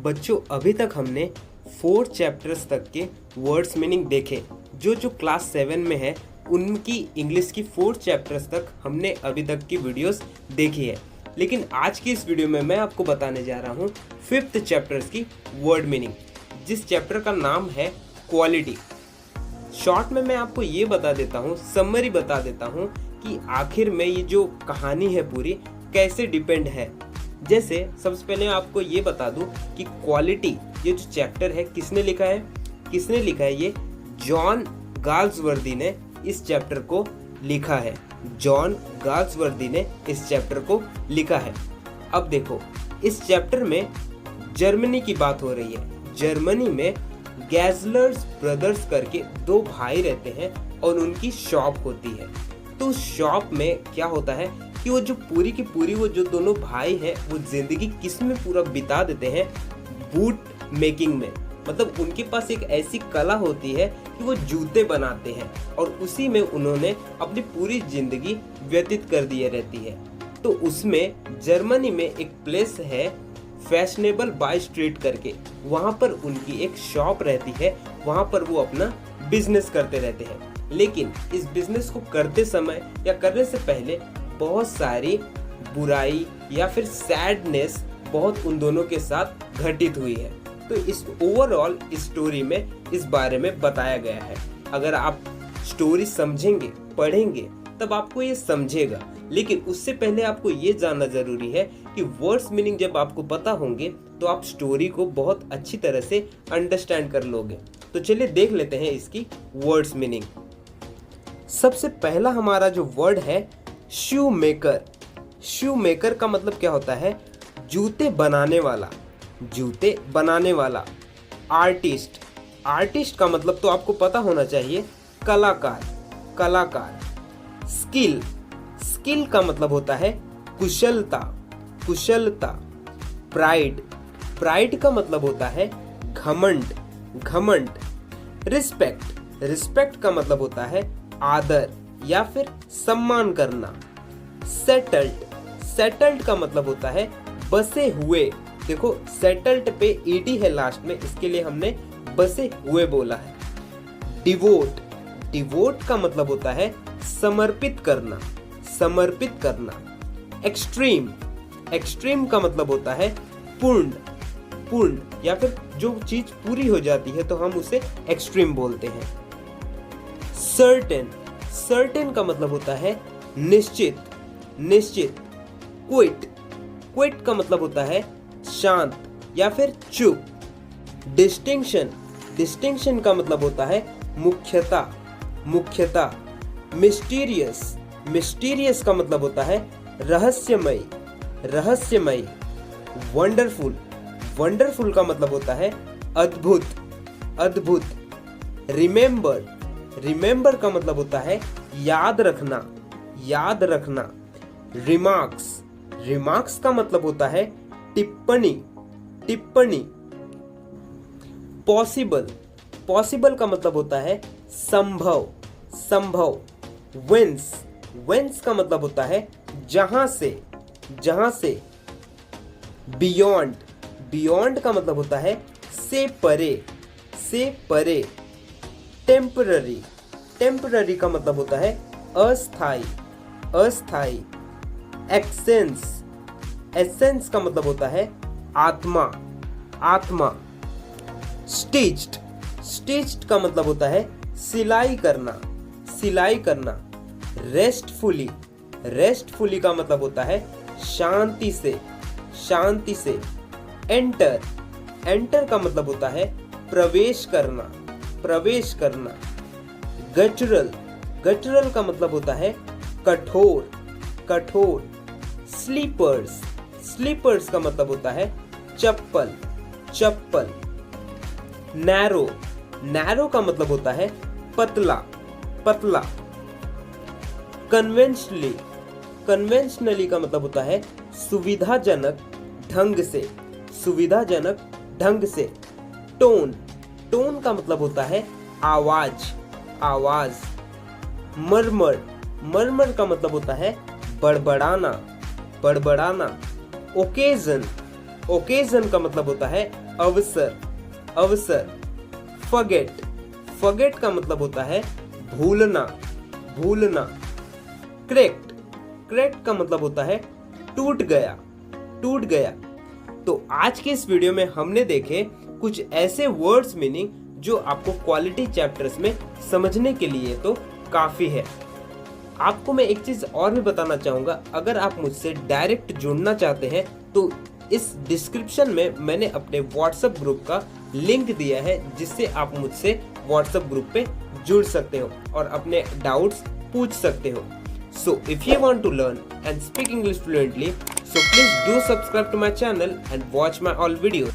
बच्चों अभी तक हमने 4 चैप्टर्स तक के वर्ड्स मीनिंग देखे। जो क्लास 7 में है उनकी इंग्लिश की 4 चैप्टर्स तक हमने अभी तक की वीडियोस देखी है। लेकिन आज की इस वीडियो में मैं आपको बताने जा रहा हूँ 5th चैप्टर्स की वर्ड मीनिंग, जिस चैप्टर का नाम है क्वालिटी। शॉर्ट में मैं आपको ये बता देता हूँ, समरी बता देता हूँ कि आखिर में ये जो कहानी है पूरी कैसे डिपेंड है। जैसे सबसे पहले आपको ये बता दूं कि क्वालिटी ये जो चैप्टर है किसने लिखा है, ये जॉन गाल्सवर्दी ने इस चैप्टर को लिखा है। जॉन गाल्सवर्दी ने इस चैप्टर को लिखा है। अब देखो, इस चैप्टर में जर्मनी की बात हो रही है। जर्मनी में गैजलर्स ब्रदर्स करके 2 भाई रहते हैं और उनकी शॉप होती है। तो शॉप में क्या होता है कि वो जो पूरी की पूरी वो जो दोनों भाई हैं वो जिंदगी किस में पूरा बिता देते हैं, बूट मेकिंग में। मतलब उनके पास एक ऐसी कला होती है कि वो जूते बनाते हैं और उसी में उन्होंने अपनी पूरी जिंदगी व्यतीत कर दिए रहती है। तो उसमें जर्मनी में एक प्लेस है फैशनेबल बाय स्ट्रीट करके, वहाँ पर उनकी एक शॉप रहती है। वहाँ पर वो अपना बिजनेस करते रहते हैं। लेकिन इस बिजनेस को करते समय या करने से पहले बहुत सारी बुराई या फिर सैडनेस बहुत उन दोनों के साथ घटित हुई है। तो इस ओवरऑल स्टोरी में इस बारे में बताया गया है। अगर आप स्टोरी समझेंगे, पढ़ेंगे, तब आपको ये समझेगा। लेकिन उससे पहले आपको ये जानना जरूरी है कि वर्ड्स मीनिंग जब आपको पता होंगे तो आप स्टोरी को बहुत अच्छी तरह से अंडरस्टैंड कर लोगे। तो चलिए देख लेते हैं इसकी वर्ड्स मीनिंग। सबसे पहला हमारा जो वर्ड है शू मेकर। शू मेकर का मतलब क्या होता है? जूते बनाने वाला, जूते बनाने वाला। आर्टिस्ट, आर्टिस्ट का मतलब तो आपको पता होना चाहिए, कलाकार, कलाकार। स्किल, स्किल का मतलब होता है कुशलता, कुशलता। प्राइड, प्राइड का मतलब होता है घमंड, घमंड। रिस्पेक्ट, रिस्पेक्ट का मतलब होता है आदर या फिर सम्मान करना। सेटल्ड, सेटल्ड का मतलब होता है बसे हुए। देखो सेटल्ड पे ईडी है लास्ट में, इसके लिए हमने बसे हुए बोला है। डिवोट, डिवोट का मतलब होता है समर्पित करना, समर्पित करना। एक्सट्रीम, एक्सट्रीम का मतलब होता है पूर्ण, पूर्ण या फिर जो चीज पूरी हो जाती है तो हम उसे एक्सट्रीम बोलते हैं। सर्टेन, सर्टेन का मतलब होता है निश्चित, निश्चित। क्विट, क्विट का मतलब होता है शांत या फिर चुप। डिस्टिंक्शन, डिस्टिंक्शन का मतलब होता है मुख्यता, मुख्यता। मिस्टीरियस, मिस्टीरियस का मतलब होता है रहस्यमय, रहस्यमय। वंडरफुल, वंडरफुल का मतलब होता है अद्भुत, अद्भुत। रिमेंबर, रिमेंबर का मतलब होता है याद रखना, याद रखना। रिमार्क्स, रिमार्क्स का मतलब होता है टिप्पणी, टिप्पणी। पॉसिबल, पॉसिबल का मतलब होता है संभव, संभव। वेंस, वेंस का मतलब होता है जहां से, जहां से। बियॉन्ड, बियॉन्ड का मतलब होता है से परे, से परे। टेम्पररी, टेम्पररी का मतलब होता है अस्थाई, अस्थाई। एसेंस, एसेंस का मतलब होता है आत्मा, आत्मा। स्टिच्ड, स्टिच्ड का मतलब होता है सिलाई करना, सिलाई करना। रेस्टफुली, रेस्टफुली का मतलब होता है शांति से, शांति से। एंटर, एंटर का मतलब होता है प्रवेश करना, प्रवेश करना। गटरल, गटरल का मतलब होता है कठोर, कठोर। स्लीपर्स, स्लीपर्स का मतलब होता है चप्पल, चप्पल। नैरो, नैरो का मतलब होता है पतला, पतला। कन्वेंशनली, कन्वेंशनली का मतलब होता है सुविधाजनक ढंग से, सुविधाजनक ढंग से। टोन, टोन का मतलब होता है आवाज, आवाज। मरमर, मरमर का मतलब होता है बड़बड़ाना, बड़बड़ाना। ओकेजन, ओकेजन का मतलब होता है अवसर, अवसर। फॉरगेट, फॉरगेट का मतलब होता है भूलना, भूलना। क्रैक्ड, क्रैक्ड का मतलब होता है टूट गया, टूट गया। तो आज के इस वीडियो में हमने देखे कुछ ऐसे वर्ड्स मीनिंग जो आपको क्वालिटी चैप्टर्स में समझने के लिए तो काफी है। आपको मैं एक चीज और भी बताना चाहूंगा, अगर आप मुझसे डायरेक्ट जुड़ना चाहते हैं तो इस डिस्क्रिप्शन में मैंने अपने व्हाट्सएप ग्रुप का लिंक दिया है, जिससे आप मुझसे व्हाट्सएप ग्रुप पे जुड़ सकते हो और अपने डाउट्स पूछ सकते हो। So if you want to learn and speak English fluently, so please do subscribe to my channel and watch my all videos.